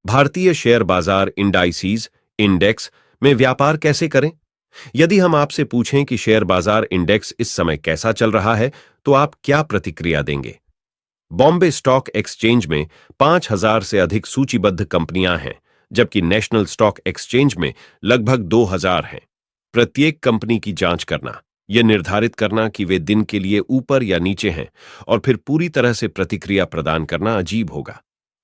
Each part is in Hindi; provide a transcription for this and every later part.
भारतीय शेयर बाजार इंडाइसीज इंडेक्स में व्यापार कैसे करें? यदि हम आपसे पूछें कि शेयर बाजार इंडेक्स इस समय कैसा चल रहा है, तो आप क्या प्रतिक्रिया देंगे? बॉम्बे स्टॉक एक्सचेंज में 5,000 से अधिक सूचीबद्ध कंपनियां हैं, जबकि नेशनल स्टॉक एक्सचेंज में लगभग 2,000 हैं। प्रत्येक कंपनी की जांच करना, यह निर्धारित करना कि वे दिन के लिए ऊपर या नीचे हैं, और फिर पूरी तरह से प्रतिक्रिया प्रदान करना अजीब होगा।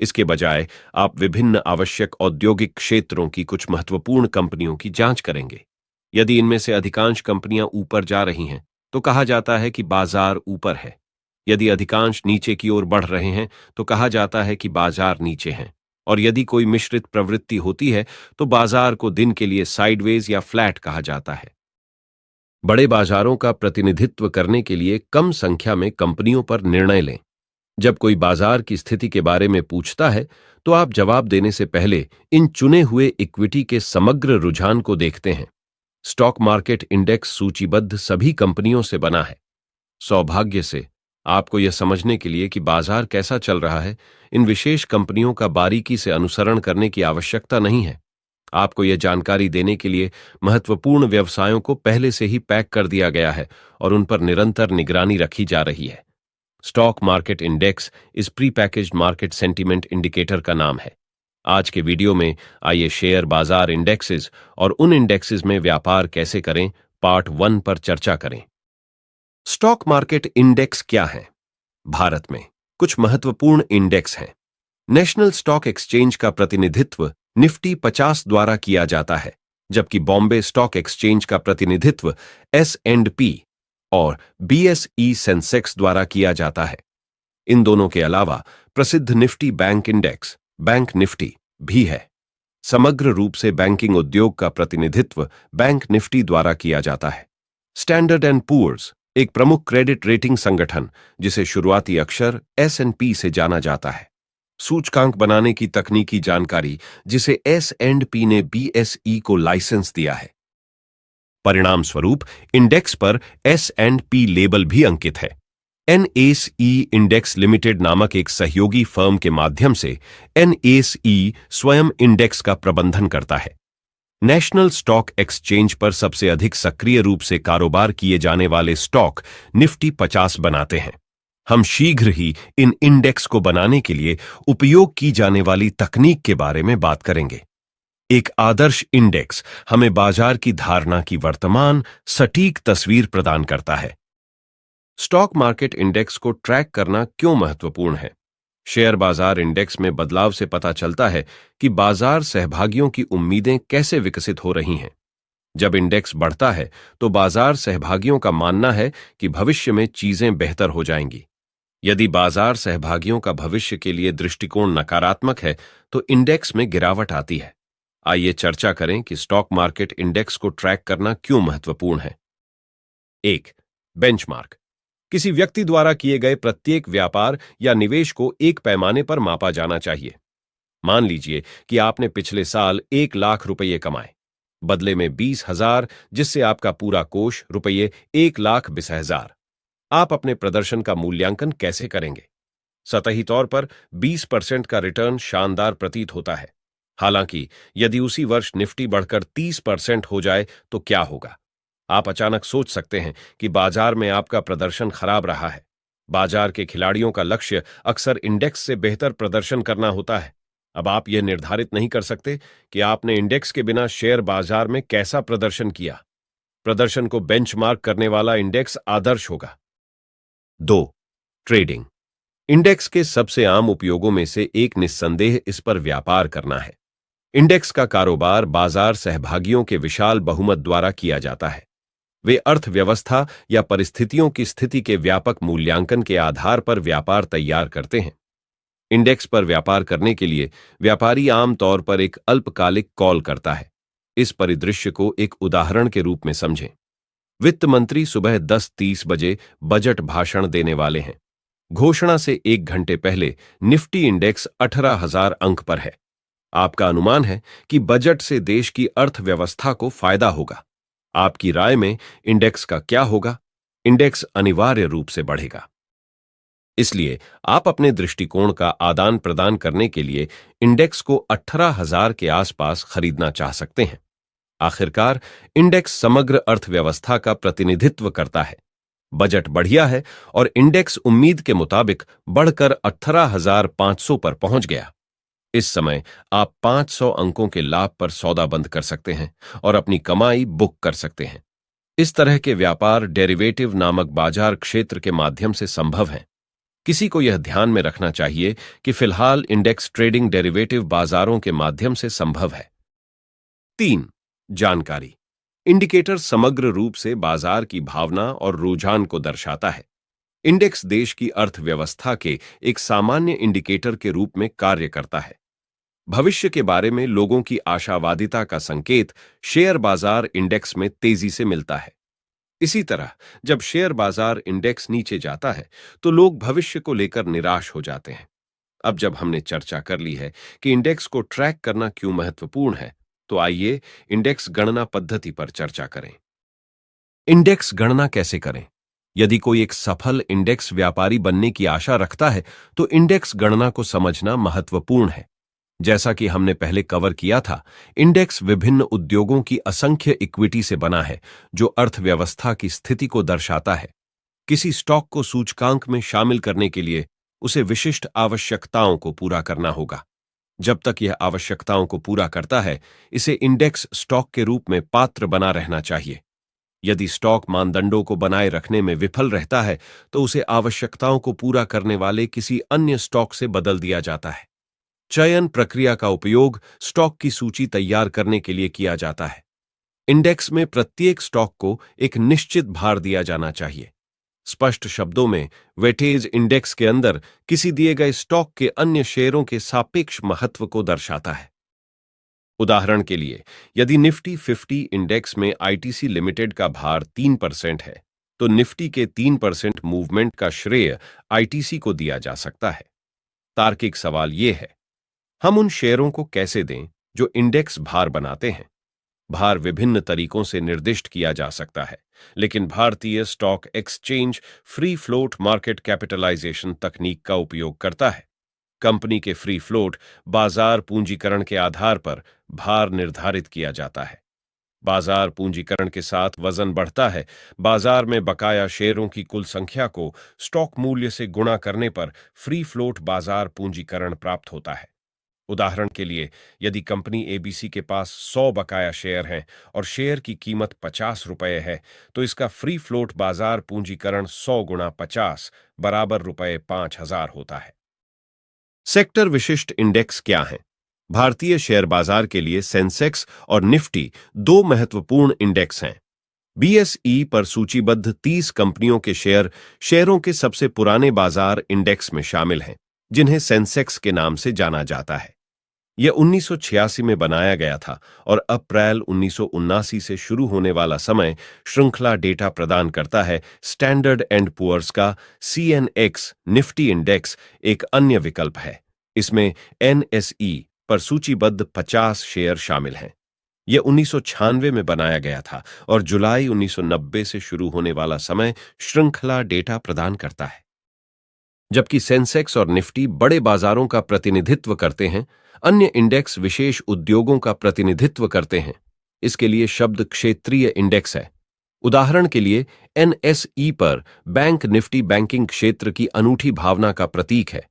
इसके बजाय आप विभिन्न आवश्यक औद्योगिक क्षेत्रों की कुछ महत्वपूर्ण कंपनियों की जांच करेंगे। यदि इनमें से अधिकांश कंपनियां ऊपर जा रही हैं, तो कहा जाता है कि बाजार ऊपर है। यदि अधिकांश नीचे की ओर बढ़ रहे हैं, तो कहा जाता है कि बाजार नीचे हैं। और यदि कोई मिश्रित प्रवृत्ति होती है, तो बाजार को दिन के लिए साइडवेज या फ्लैट कहा जाता है। बड़े बाजारों का प्रतिनिधित्व करने के लिए कम संख्या में कंपनियों पर निर्णय लें। जब कोई बाजार की स्थिति के बारे में पूछता है, तो आप जवाब देने से पहले इन चुने हुए इक्विटी के समग्र रुझान को देखते हैं। स्टॉक मार्केट इंडेक्स सूचीबद्ध सभी कंपनियों से बना है। सौभाग्य से आपको यह समझने के लिए कि बाजार कैसा चल रहा है, इन विशेष कंपनियों का बारीकी से अनुसरण करने की आवश्यकता नहीं है। आपको यह जानकारी देने के लिए महत्वपूर्ण व्यवसायों को पहले से ही पैक कर दिया गया है और उन पर निरंतर निगरानी रखी जा रही है। स्टॉक मार्केट इंडेक्स इस pre packaged market sentiment indicator का नाम है। आज के वीडियो में आइए शेयर बाजार इंडेक्सेस और उन इंडेक्सेस में व्यापार कैसे करें, पार्ट 1 पर चर्चा करें। स्टॉक मार्केट इंडेक्स क्या है? भारत में कुछ महत्वपूर्ण इंडेक्स हैं। नेशनल स्टॉक एक्सचेंज का प्रतिनिधित्व निफ्टी 50 द्वारा किया जाता है, जबकि बॉम्बे स्टॉक एक्सचेंज का प्रतिनिधित्व S&P और BSE सेंसेक्स द्वारा किया जाता है। इन दोनों के अलावा प्रसिद्ध Nifty bank index, bank Nifty, भी है। समग्र रूप से बैंकिंग उद्योग का प्रतिनिधित्व बैंक निफ्टी द्वारा किया जाता है। स्टैंडर्ड एंड पुअर्स एक प्रमुख क्रेडिट रेटिंग संगठन, जिसे शुरुआती अक्षर S&P से जाना जाता है। सूचकांक बनाने की तकनीकी जानकारी, जिसे S&P ने BSE को लाइसेंस दिया है। परिणाम स्वरूप इंडेक्स पर S&P लेबल भी अंकित है। NSE इंडेक्स लिमिटेड नामक एक सहयोगी फर्म के माध्यम से NSE स्वयं इंडेक्स का प्रबंधन करता है। नेशनल स्टॉक एक्सचेंज पर सबसे अधिक सक्रिय रूप से कारोबार किए जाने वाले स्टॉक निफ्टी 50 बनाते हैं। हम शीघ्र ही इन इंडेक्स को बनाने के लिए उपयोग की जाने वाली तकनीक के बारे में बात करेंगे। एक आदर्श इंडेक्स हमें बाजार की धारणा की वर्तमान सटीक तस्वीर प्रदान करता है। स्टॉक मार्केट इंडेक्स को ट्रैक करना क्यों महत्वपूर्ण है? शेयर बाजार इंडेक्स में बदलाव से पता चलता है कि बाजार सहभागियों की उम्मीदें कैसे विकसित हो रही हैं। जब इंडेक्स बढ़ता है, तो बाजार सहभागियों का मानना है कि भविष्य में चीजें बेहतर हो जाएंगी। यदि बाजार सहभागियों का भविष्य के लिए दृष्टिकोण नकारात्मक है, तो इंडेक्स में गिरावट आती है। आइए चर्चा करें कि स्टॉक मार्केट इंडेक्स को ट्रैक करना क्यों महत्वपूर्ण है। 1. बेंचमार्क। किसी व्यक्ति द्वारा किए गए प्रत्येक व्यापार या निवेश को एक पैमाने पर मापा जाना चाहिए। मान लीजिए कि आपने पिछले साल 1 लाख रुपये कमाए, बदले में 20,000, जिससे आपका पूरा कोष रुपये 1,20,000। आप अपने प्रदर्शन का मूल्यांकन कैसे करेंगे? सतही तौर पर 20% का रिटर्न शानदार प्रतीत होता है। हालांकि यदि उसी वर्ष निफ्टी बढ़कर 30% हो जाए, तो क्या होगा? आप अचानक सोच सकते हैं कि बाजार में आपका प्रदर्शन खराब रहा है। बाजार के खिलाड़ियों का लक्ष्य अक्सर इंडेक्स से बेहतर प्रदर्शन करना होता है। अब आप यह निर्धारित नहीं कर सकते कि आपने इंडेक्स के बिना शेयर बाजार में कैसा प्रदर्शन किया। प्रदर्शन को बेंचमार्क करने वाला इंडेक्स आदर्श होगा। 2. ट्रेडिंग। इंडेक्स के सबसे आम उपयोगों में से एक निस्संदेह इस पर व्यापार करना है। इंडेक्स का कारोबार बाजार सहभागियों के विशाल बहुमत द्वारा किया जाता है। वे अर्थव्यवस्था या परिस्थितियों की स्थिति के व्यापक मूल्यांकन के आधार पर व्यापार तैयार करते हैं। इंडेक्स पर व्यापार करने के लिए व्यापारी आमतौर पर एक अल्पकालिक कॉल करता है। इस परिदृश्य को एक उदाहरण के रूप में समझें। वित्त मंत्री सुबह 10:30 बजे बजट भाषण देने वाले हैं। घोषणा से 1 घंटे पहले निफ्टी इंडेक्स 18,000 अंक पर है। आपका अनुमान है कि बजट से देश की अर्थव्यवस्था को फायदा होगा। आपकी राय में इंडेक्स का क्या होगा? इंडेक्स अनिवार्य रूप से बढ़ेगा। इसलिए आप अपने दृष्टिकोण का आदान प्रदान करने के लिए इंडेक्स को 18,000 के आसपास खरीदना चाह सकते हैं। आखिरकार इंडेक्स समग्र अर्थव्यवस्था का प्रतिनिधित्व करता है। बजट बढ़िया है और इंडेक्स उम्मीद के मुताबिक बढ़कर 18,500 पर पहुंच गया। इस समय आप 500 अंकों के लाभ पर सौदा बंद कर सकते हैं और अपनी कमाई बुक कर सकते हैं। इस तरह के व्यापार डेरिवेटिव नामक बाजार क्षेत्र के माध्यम से संभव हैं। किसी को यह ध्यान में रखना चाहिए कि फिलहाल इंडेक्स ट्रेडिंग डेरिवेटिव बाजारों के माध्यम से संभव है। 3. जानकारी। इंडिकेटर समग्र रूप से बाजार की भावना और रुझान को दर्शाता है। इंडेक्स देश की अर्थव्यवस्था के एक सामान्य इंडिकेटर के रूप में कार्य करता है। भविष्य के बारे में लोगों की आशावादिता का संकेत शेयर बाजार इंडेक्स में तेजी से मिलता है। इसी तरह जब शेयर बाजार इंडेक्स नीचे जाता है तो लोग भविष्य को लेकर निराश हो जाते हैं। अब जब हमने चर्चा कर ली है कि इंडेक्स को ट्रैक करना क्यों महत्वपूर्ण है, तो आइए इंडेक्स गणना पद्धति पर चर्चा करें। इंडेक्स गणना कैसे करें? यदि कोई एक सफल इंडेक्स व्यापारी बनने की आशा रखता है तो इंडेक्स गणना को समझना महत्वपूर्ण है। जैसा कि हमने पहले कवर किया था, इंडेक्स विभिन्न उद्योगों की असंख्य इक्विटी से बना है जो अर्थव्यवस्था की स्थिति को दर्शाता है। किसी स्टॉक को सूचकांक में शामिल करने के लिए उसे विशिष्ट आवश्यकताओं को पूरा करना होगा। जब तक यह आवश्यकताओं को पूरा करता है, इसे इंडेक्स स्टॉक के रूप में पात्र बना रहना चाहिए। यदि स्टॉक मानदंडों को बनाए रखने में विफल रहता है तो उसे आवश्यकताओं को पूरा करने वाले किसी अन्य स्टॉक से बदल दिया जाता है। चयन प्रक्रिया का उपयोग स्टॉक की सूची तैयार करने के लिए किया जाता है। इंडेक्स में प्रत्येक स्टॉक को एक निश्चित भार दिया जाना चाहिए। स्पष्ट शब्दों में, वेटेज इंडेक्स के अंदर किसी दिए गए स्टॉक के अन्य शेयरों के सापेक्ष महत्व को दर्शाता है। उदाहरण के लिए, यदि निफ्टी 50 इंडेक्स में आईटीसी लिमिटेड का भार 3% है, तो निफ्टी के 3% मूवमेंट का श्रेय आईटीसी को दिया जा सकता है। तार्किक सवाल यह है, हम उन शेयरों को कैसे दें जो इंडेक्स भार बनाते हैं? भार विभिन्न तरीकों से निर्दिष्ट किया जा सकता है, लेकिन भारतीय stock exchange free float market capitalization तकनीक का उपयोग करता है। कंपनी के फ्री फ्लोट बाजार पूंजीकरण के आधार पर भार निर्धारित किया जाता है। बाजार पूंजीकरण के साथ वजन बढ़ता है। बाजार में बकाया शेयरों की कुल संख्या को स्टॉक मूल्य से गुणा करने पर फ्री फ्लोट बाजार पूंजीकरण प्राप्त होता है। उदाहरण के लिए, यदि कंपनी एबीसी के पास 100 बकाया शेयर हैं और शेयर की कीमत 50 रुपये है, तो इसका फ्री फ्लोट बाजार पूंजीकरण 100 गुणा 50 बराबर रुपये 5,000 होता है। सेक्टर विशिष्ट इंडेक्स क्या हैं? भारतीय शेयर बाजार के लिए सेंसेक्स और निफ्टी दो महत्वपूर्ण इंडेक्स हैं। बीएसई पर सूचीबद्ध 30 कंपनियों के शेयरों के सबसे पुराने बाजार इंडेक्स में शामिल हैं, जिन्हें सेंसेक्स के नाम से जाना जाता है। यह 1986 में बनाया गया था और अप्रैल 1979 से शुरू होने वाला समय श्रृंखला डेटा प्रदान करता है। स्टैंडर्ड एंड पुअर्स का सीएनएक्स निफ्टी इंडेक्स एक अन्य विकल्प है। इसमें एनएसई पर सूचीबद्ध 50 शेयर शामिल हैं। यह 1996 में बनाया गया था और जुलाई 1990 से शुरू होने वाला समय श्रृंखला डेटा प्रदान करता है। जबकि सेंसेक्स और निफ्टी बड़े बाजारों का प्रतिनिधित्व करते हैं, अन्य इंडेक्स विशेष उद्योगों का प्रतिनिधित्व करते हैं। इसके लिए शब्द क्षेत्रीय इंडेक्स है। उदाहरण के लिए, एनएसई पर बैंक निफ्टी बैंकिंग क्षेत्र की अनूठी भावना का प्रतीक है।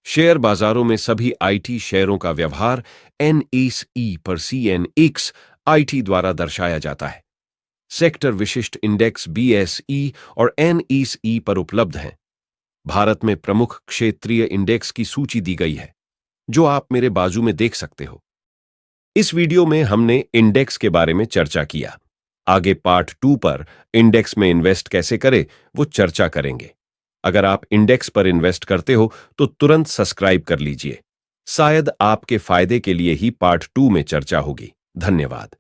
शेयर बाजारों में सभी आईटी शेयरों का व्यवहार एनएसई पर सीएनएक्स आईटी द्वारा दर्शाया जाता है। सेक्टर विशिष्ट इंडेक्स बीएसई और एनएसई पर उपलब्ध हैं। भारत में प्रमुख क्षेत्रीय इंडेक्स की सूची दी गई है, जो आप मेरे बाजू में देख सकते हो। इस वीडियो में हमने इंडेक्स के बारे में चर्चा किया। आगे पार्ट 2 पर इंडेक्स में इन्वेस्ट कैसे करें वो चर्चा करेंगे। अगर आप इंडेक्स पर इन्वेस्ट करते हो तो तुरंत सब्सक्राइब कर लीजिए। शायद आपके फायदे के लिए ही पार्ट 2 में चर्चा होगी। धन्यवाद।